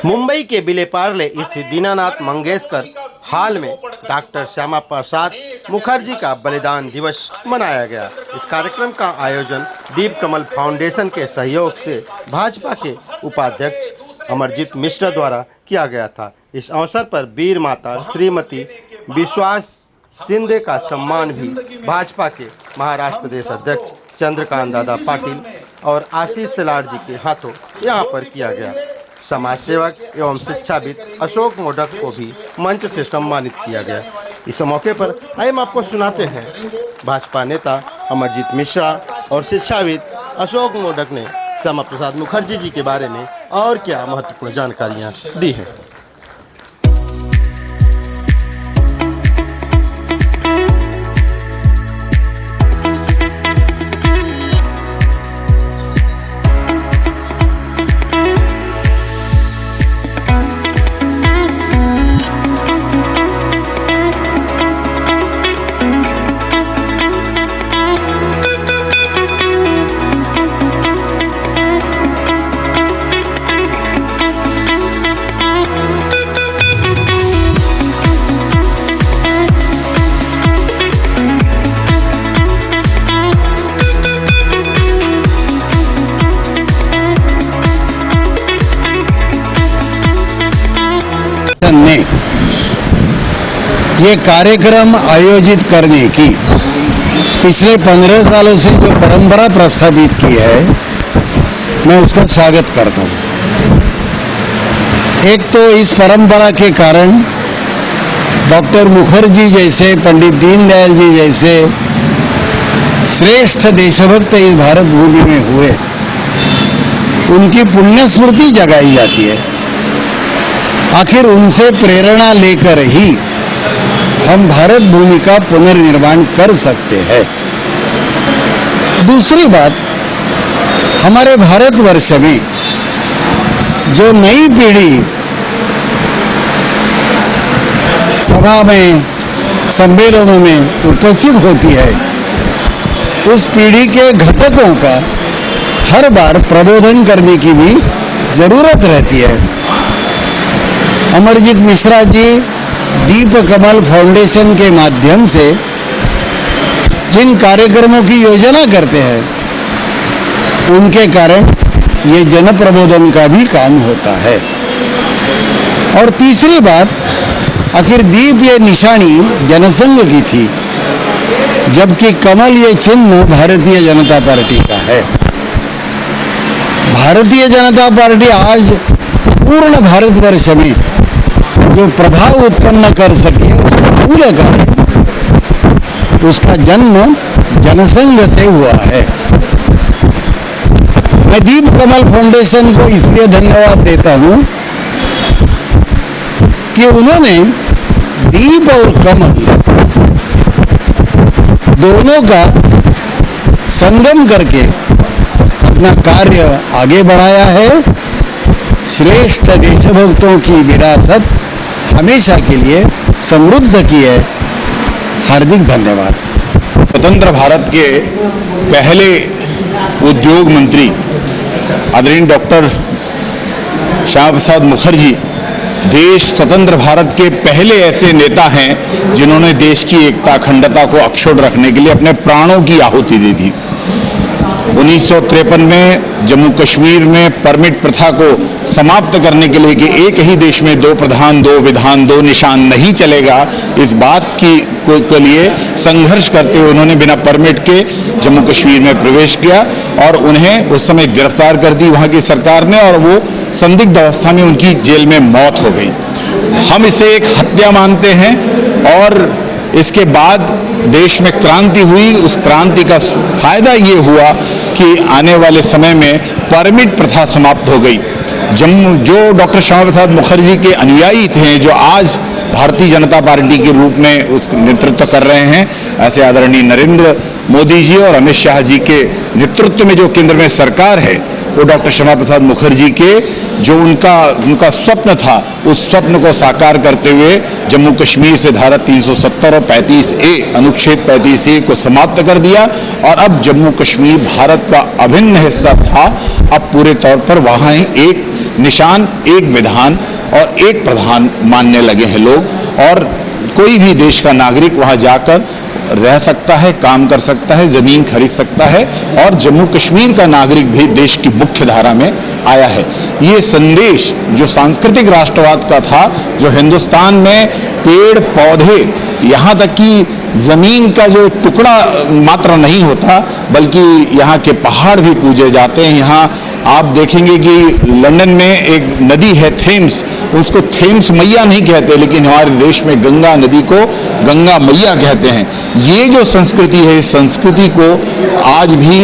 मुंबई के विलेपार्ले स्थित दीनानाथ मंगेशकर हॉल में डॉक्टर श्यामा प्रसाद मुखर्जी का बलिदान दिवस मनाया गया। इस कार्यक्रम का आयोजन दीप कमल फाउंडेशन के सहयोग से भाजपा के उपाध्यक्ष अमरजीत मिश्रा द्वारा किया गया था। इस अवसर पर वीर माता श्रीमती विश्वास शिंदे का सम्मान भी भाजपा के महाराष्ट्र प्रदेश अध्यक्ष चंद्रकांत दादा पाटिल और आशीष सलार जी के हाथों यहां पर किया गया। समाज सेवक एवं शिक्षाविद अशोक मोडक को भी मंच से सम्मानित किया गया। इस मौके पर आइए हम आपको सुनाते हैं भाजपा नेता अमरजीत मिश्रा और शिक्षाविद अशोक मोडक ने श्यामा प्रसाद मुखर्जी जी के बारे में और क्या महत्वपूर्ण जानकारियां दी हैं। ने ये कार्यक्रम आयोजित करने की पिछले 15 सालों से जो परंपरा प्रस्थापित की है, मैं उसका स्वागत करता हूँ। एक तो इस परंपरा के कारण डॉक्टर मुखर्जी जैसे, पंडित दीनदयाल जी जैसे श्रेष्ठ देशभक्त इस भारत भूमि में हुए, उनकी पुण्य स्मृति जगाई जाती है। आखिर उनसे प्रेरणा लेकर ही हम भारत भूमि का पुनर्निर्माण कर सकते हैं। दूसरी बात, हमारे भारतवर्ष में जो नई पीढ़ी सभा में, सम्मेलनों में उपस्थित होती है, उस पीढ़ी के घटकों का हर बार प्रबोधन करने की भी जरूरत रहती है। अमरजीत मिश्रा जी दीप कमल फाउंडेशन के माध्यम से जिन कार्यक्रमों की योजना करते हैं, उनके कारण ये जन प्रबोधन का भी काम होता है। और तीसरी बात, आखिर दीप ये निशानी जनसंघ की थी, जबकि कमल ये चिन्ह भारतीय जनता पार्टी का है। भारतीय जनता पार्टी आज पूर्ण भारतवर्ष में जो प्रभाव उत्पन्न कर सके, उसका मूल कारण उसका जन्म जनसंघ से हुआ है। मैं दीप कमल फाउंडेशन को इसलिए धन्यवाद देता हूं कि उन्होंने दीप और कमल दोनों का संगम करके अपना कार्य आगे बढ़ाया है। श्रेष्ठ देशभक्तों की विरासत हमेशा के लिए समृद्ध की है। हार्दिक धन्यवाद। स्वतंत्र भारत के पहले उद्योग मंत्री आदरणीय डॉक्टर श्यामा प्रसाद मुखर्जी देश स्वतंत्र भारत के पहले ऐसे नेता हैं जिन्होंने देश की एकता, अखंडता को अक्षुण्ण रखने के लिए अपने प्राणों की आहुति दी थी। 1953 में जम्मू कश्मीर में परमिट प्रथा को समाप्त करने के लिए कि एक ही देश में दो प्रधान, दो विधान, दो निशान नहीं चलेगा, इस बात के लिए संघर्ष करते हुए उन्होंने बिना परमिट के जम्मू कश्मीर में प्रवेश किया और उन्हें उस समय गिरफ्तार कर दी वहां की सरकार ने, और वो संदिग्ध अवस्था में उनकी जेल में मौत हो गई। हम इसे एक हत्या मानते हैं और इसके बाद देश में क्रांति हुई। उस क्रांति का फायदा ये हुआ कि आने वाले समय में परमिट प्रथा समाप्त हो गई। जो डॉक्टर श्यामा प्रसाद मुखर्जी के अनुयायी थे, जो आज भारतीय जनता पार्टी के रूप में उसका नेतृत्व कर रहे हैं, ऐसे आदरणीय नरेंद्र मोदी जी और अमित शाह जी के नेतृत्व में जो केंद्र में सरकार है, वो डॉक्टर श्यामा प्रसाद मुखर्जी के जो उनका स्वप्न था, उस स्वप्न को साकार करते हुए जम्मू कश्मीर से धारा 370 और 35A अनुच्छेद 35A को समाप्त कर दिया और अब जम्मू कश्मीर भारत का अभिन्न हिस्सा था। अब पूरे तौर पर वहाँ एक निशान, एक विधान और एक प्रधान मानने लगे हैं लोग। और कोई भी देश का नागरिक वहां जाकर रह सकता है, काम कर सकता है, जमीन खरीद सकता है और जम्मू कश्मीर का नागरिक भी देश की मुख्य धारा में आया है। ये संदेश जो सांस्कृतिक राष्ट्रवाद का था, जो हिंदुस्तान में पेड़ पौधे यहाँ तक कि जमीन का जो टुकड़ा मात्र नहीं होता बल्कि यहाँ के पहाड़ भी पूजे जाते हैं। यहाँ आप देखेंगे कि लंदन में एक नदी है थेम्स, उसको थेम्स मैया नहीं कहते, लेकिन हमारे देश में गंगा नदी को गंगा मैया कहते हैं। ये जो संस्कृति है, इस संस्कृति को आज भी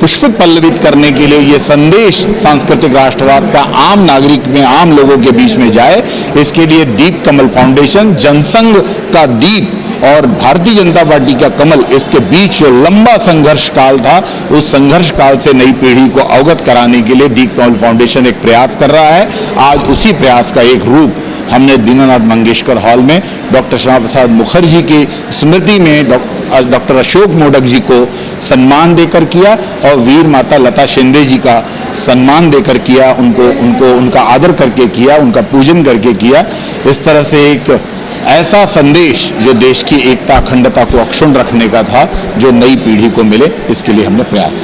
पुष्पित पल्लवित करने के लिए ये संदेश सांस्कृतिक राष्ट्रवाद का आम नागरिक में, आम लोगों के बीच में जाए, इसके लिए दीप कमल फाउंडेशन, जनसंघ का दीप और भारतीय जनता पार्टी का कमल, इसके बीच जो लंबा संघर्ष काल था, उस संघर्ष काल से नई पीढ़ी को अवगत कराने के लिए दीप कमल फाउंडेशन एक प्रयास कर रहा है। आज उसी प्रयास का एक रूप हमने दीनानाथ मंगेशकर हॉल में डॉक्टर श्यामा प्रसाद मुखर्जी की स्मृति में डॉक्टर अशोक मोडक जी को सम्मान देकर किया और वीर माता लता शिंदे जी का सम्मान देकर किया, उनका आदर करके किया, उनका पूजन करके किया। इस तरह से एक ऐसा संदेश जो देश की एकता अखंडता को अक्षुण्ण रखने का था, जो नई पीढ़ी को मिले, इसके लिए हमने प्रयास किया।